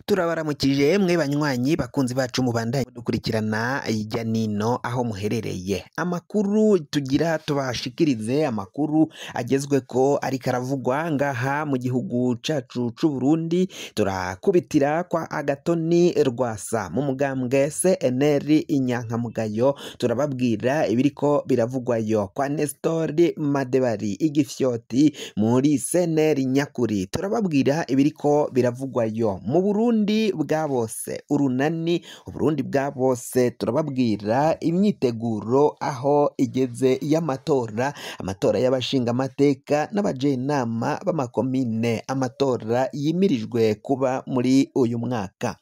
Turabaramukije mwe banywanyi bakunzi bacu mubandanye dukurikirana hirya nino aho muherereye. Amakuru tugira tubashikirize, amakuru agezweko ariko aravugwa ngaha mu gihugu cacu c'u Burundi. Turakubitira kwa Agatoni Rwasa mu mugambwe CNL Inyankamugayo, turababwira ibiriko biravugwayo kwa Nestor Madebari Igifyoti muri CNL Nyakuri. Turababwira ibiriko biravugwayo mu Burundi bwa bose, urunani Uburundi bwa bose. Turababwira imyiteguro aho igeze y'amatora, amatora y'abashinga amateka n'abajenama b'amakomine, amatora yimirijwe kuba muri uyu mwaka.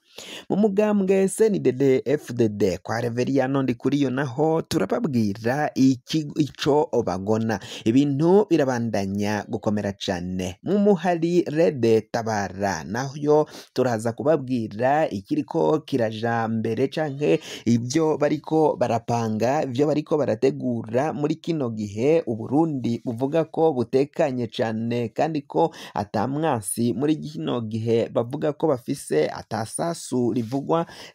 Mu mugambwe CNDD FDD kwa Reveriyano Ndikuriyo naho turababwira ico bagona, ibintu birabandanya gukomera cane. Mu muhari Rede Tabara naho turaza kubabwira ikiriko kiraja mbere canke ibyo bariko barapanga, ibyo bariko barategura muri kino gihe Uburundi buvuga ko butekanye cane kandi ko atamwasi muri kino gihe bavuga ko bafise atasasu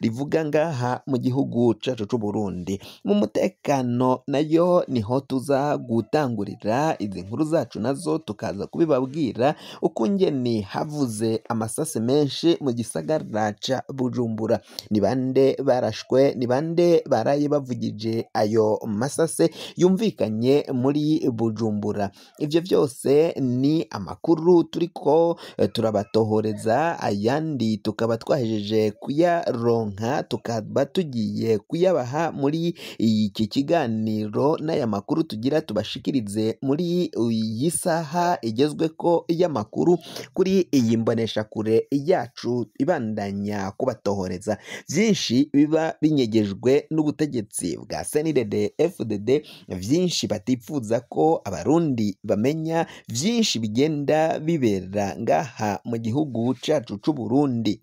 rivuga ngaha mu gihugu cacu c'u Burundi. Mu mutekano nayo niho tuza gutangurira izi nkuru zacu, nazo tukaza kubibabwira ukungene havuze amasase menshi mu gisagara ca Bujumbura. Ni bande barashwe, ni bande baraye bavugije ayo masase yumvikanye muri Bujumbura. Ivyo vyose ni amakuru turiko turabatohoreza, ayandi tukaba twahejeje kuyaronka, tukaba tugiye kuyabaha muri iki kiganiro. N'aya makuru tugira tubashikirize muri iyi saha igezweko y'amakuru kuri iyi mbonesha kure yacu ibandanya kubatohoreza vyinshi biba binyegejwe n'ubutegetsi bwa CNDD FDD, vyinshi batipfuza ko abarundi bamenya, vyinshi bigenda bibera ngaha mu gihugu cacu c'u Burundi.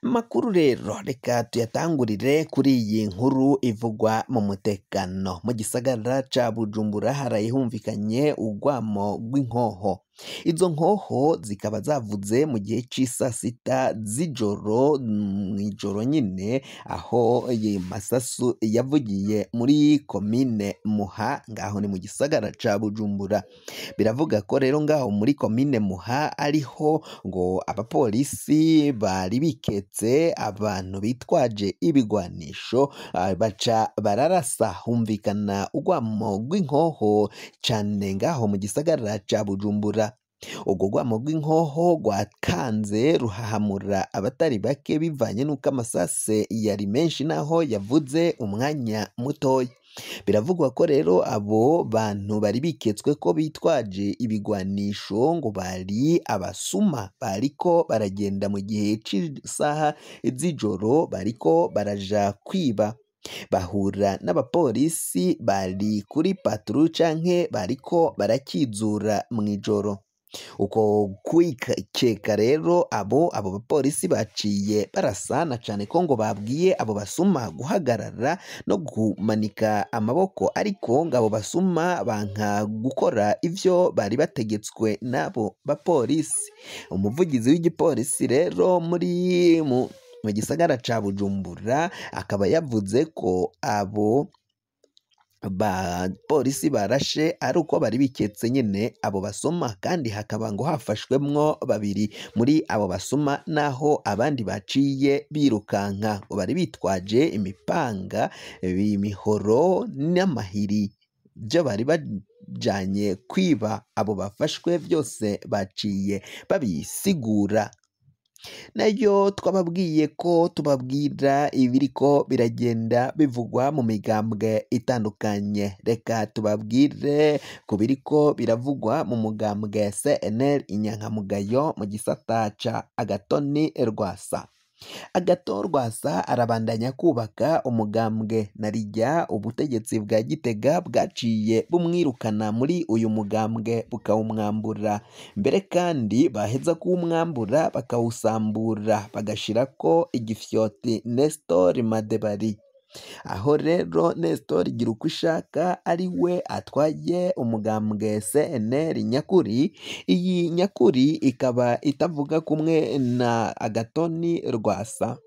Makuru rero reka tuyatangurire kuri iyi nkuru ivugwa mu mutekano. Mu gisagara ca Bujumbura haraye humvikanye urwamo rw'inkoho. Izo nkoho zikaba zavuze mu gihe c'isa sita z'ijoro, mw'ijoro nyine aho masasu yavugiye muri komine Muha, ngaho ni mu gisagara ca Bujumbura. Biravuga ko rero ngaho muri komine Muha ariho ngo abapolisi bari biketse abantu bitwaje ibigwanisho, baca bararasa, humvikana urwamo rw'inkoho cane ngaho mu gisagara ca Bujumbura. Urwo rwamo rw'inkoho rwakanze ruhahamura abatari bake bivanye n'uko amasase yari menshi naho yavuze umwanya mutoya. Biravugwa ko rero abo bantu bari biketswe ko bitwaje ibigwanisho ngo bari abasuma, bariko baragenda mu gihe c'isaha z'ijoro, bariko baraja kwiba. Bahura n'abapolisi bari kuri patrouille canke bariko barakizura mw'ijoro. Uko kwikeka rero abo bapolisi baciye barasana cane ko ngo babwiye abo basuma guhagarara no kumanika amaboko, ariko ngo abo basuma banka gukora ivyo bari bategetswe n'abo bapolisi. Umuvugizi w'igipolisi rero mu gisagara ca Bujumbura akaba yavuze ko abo polisi barashe ari uko bari biketse nyine abo basuma, kandi hakaba ngo hafashwemwo babiri muri abo basuma, naho abandi baciye birukanka. Bari bitwaje imipanga, imihoro n'amahiri, byo bari bajanye kwiba. Abo bafashwe byose baciye babisigura. Nayo twababwiye ko tubabwira ibiriko biragenda bivugwa mu migambwe itandukanye. Reka tubabwire ku biriko biravugwa mu mugambwe CNL Inyankamugayo mu gisata ca Agatoni Rwasa. Agathon Rwasa arabandanya kubaka umugambwe, narirya ubutegetsi bwa Gitega bwaciye bumwirukana muri uyu mugambwe bukawumwambura, mbere kandi baheza kuwumwambura bakawusambura bagashirako Igifyoti Nestor Madebari. aho rero Nestor Girukishaka ari we atwaye umugambwe CNL nyakuri. Iyi nyakuri ikaba itavuga kumwe na Agatoni Rwasa.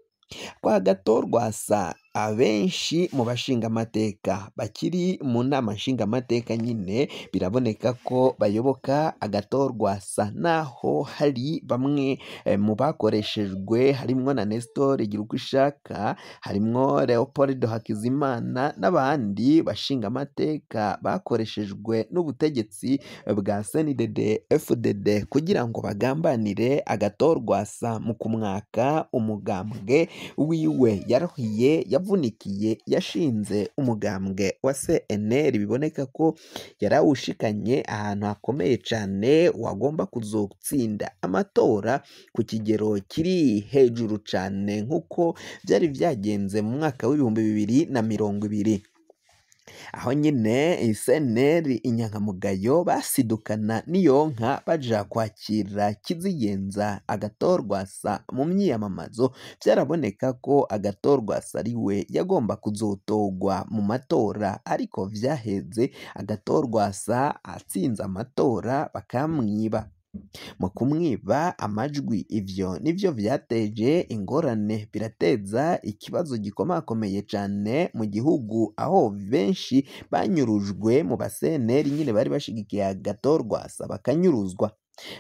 Kwa Gato Rwasa abenshi mu bashingamateka bakiri mu nama nshingamateka nyine biraboneka ko bayoboka Agato Rwasa, naho hari bamwe mu bakoreshejwe harimwo na Nestor Girukishaka, harimwo Leopold Hakizimana n'abandi bashingamateka bakoreshejwe n'ubutegetsi bwa CNDD FDD kugira ngo bagambanire Agato Rwasa mu kumwaka umugambwe wiwe. Yarahiye, yavunikiye, yashinze umugambwe wa CNL, biboneka ko yarawushikanye ahantu hakomeye cyane, wagomba kuzotsinda amatora ku kigero kiri hejuru cyane nk'uko byari byagenze mu mwaka w'2020, aho nyine CNL inyankamugayo basidukana n'iyonka baja kwakira Kizigenza Agato Rwasa mu myiyamamazo. Byaraboneka ko Agato Rwasa ari we yagomba kuzotogwa mu matora, ariko vyaheze Agato Rwasa atsinze amatora bakamwiba. Mu kumwiba amajwi, ivyo nivyo vyateje ingorane, birateza ikibazo gikomakomeye cyane mu gihugu, aho benshi banyurujwe mu baseneri nyine bari bashigikiye Agato Rwasa bakanyuruzwa.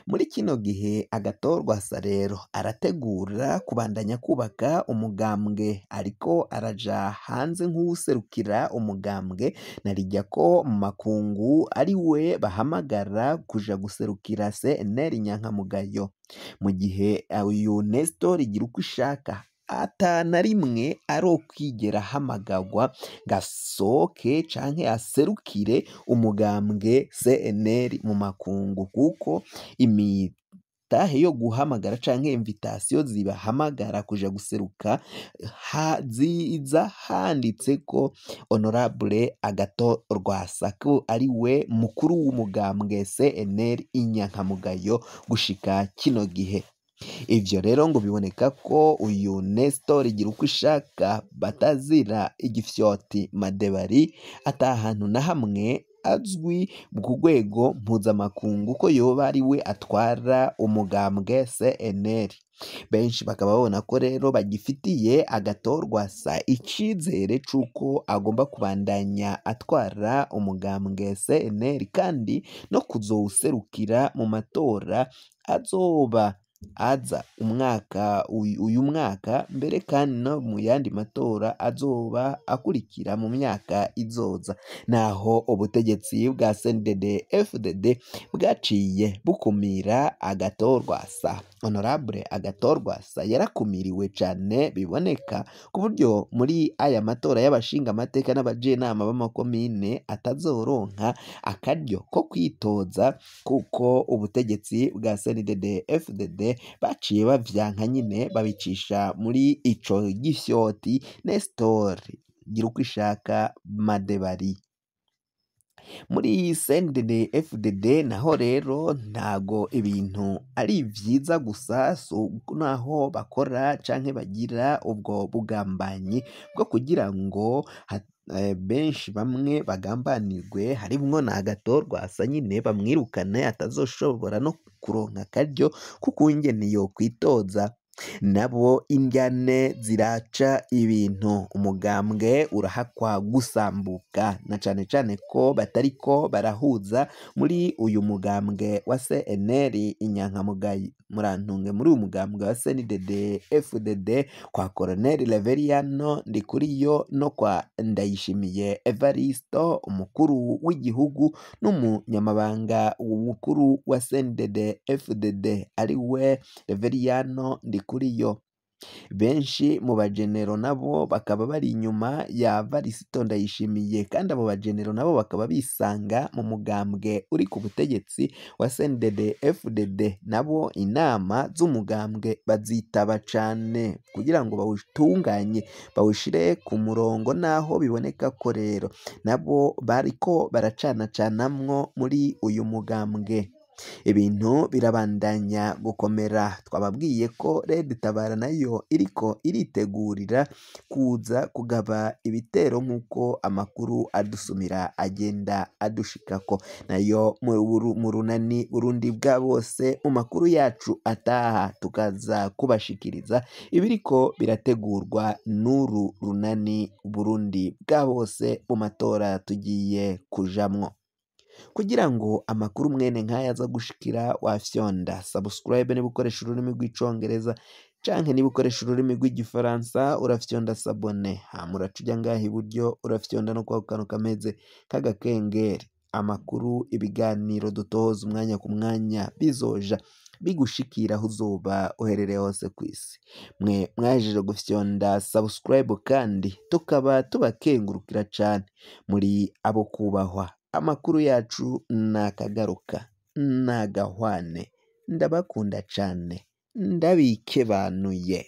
Muri kino gihe Agato Rwasa rero arategura kubandanya kubaka umugambwe, ariko araja hanze nk'uwuserukira umugambwe, narijya ko mu makungu ari we bahamagara kuja guserukira CNL inyankamugayo, mu gihe uyu Nestor Girukishaka atana rimwe arokwigera hamagagwa gasoke canke aserukire umugambwe CNL mu makungu, kuko imitahe yo guhamagara canke invitation zibahamagara kuja guseruka ziza handitse ko Honorable Agato Rwasa ko ari we mukuru w'umugambwe CNL inyankamugayo gushika kino gihe. Ivyo rero ngo biboneka ko uyu Nestor Girukishaka batazira igifyoti Madebari atahantu na hamwe azwi ku rwego mpuzamakungu ko yoba ari we atwara umugambwe CNL. Benshi bakaba babona ko rero bagifitiye Agato Rwasa icizere c'uko agomba kubandanya atwara umugambwe CNL, kandi no kuzowuserukira mu matora azoba aza uyu mwaka, mbere kandi no mu yandi matora azoba akurikira mu myaka izoza, naho ubutegetsi bwa CNDD FDD bwaciye bukumira Agato Rwasa. Honorable Agato Rwasa yarakumiriwe cyane, biboneka ku buryo muri aya matora y'abashingamateka n'abajenama b'amakomine atazoronka akaryo ko kwitoza, kuko ubutegetsi bwa CNDD FDD baciye bavyanka nyine babicisha muri ico gifyoti Nestor Girukishaka Madebari. Muri CNDD FDD naho rero ntago ibintu ari vyiza gusa, naho bakora canke bagira ubwo bugambanyi bwo kugira ngo benshi bamwe bagambanirwe, harimwo na Agato Rwasa nyine bamwirukane atazoshobora no kuronka akaryo kukungene yo kwitoza. Nabo indyane ziraca ibintu, umugambwe urahakwa gusambuka, na cane cane ko batariko barahuza muri uyu mugambwe wa CNL inyankamugayo, murantunge muri uyu mugambwe wa CNDD FDD kwa Colonel Reveriyano Ndikuriyo no kwa Ndayishimiye Evaristo umukuru w'igihugu n'umunyamabanga mukuru wa CNDD FDD ari we Reveriyano Ndikuriyo. Benshi mu bajenero nabo bakaba bari inyuma ya Varisito Ndayishimiye, kandi abo bajenero nabo bakaba bisanga mu mugambwe uri ku butegetsi wa CNDD FDD. Nabo inama z'umugambwe bazitaba cane kugira ngo bawutunganye bawushire ku murongo, naho biboneka ko rero nabo bariko baracanacanamwo muri uyu mugambwe. ibintu birabandanya gukomera. Twababwiye ko Red Tabara nayo iriko iritegurira kuza kugaba ibitero nk'uko amakuru adusumira agenda adushikako, nayo mu runani Burundi bwa bose mu makuru yacu ataha tukaza kubashikiriza ibiriko birategurwa n'uru runani Burundi bwa bose mu matora tugiye kujamwo. Kugira ngo amakuru mwene nk'aya aza gushikira wafyonda subscribe niba ukoresha ururimi rw'icongereza canke niba ukoresha ururimi rw'igifaransa urafyonda sabone, hama uraca uja ngaha iburyo urafyonda no kwa kantu kameze k'agakengeri. Amakuru ibiganiro dutoza umwanya ku mwanya bizoja bigushikira aho uzoba uherereye hose kw'isi. Mwe mwahejeje gufyonda subscribe kandi tukaba tubakengurukira cane, muri abo kubahwa. Amakuru yacu nakagaruka nagahwane, ndabakunda cane, ndabikebanuye.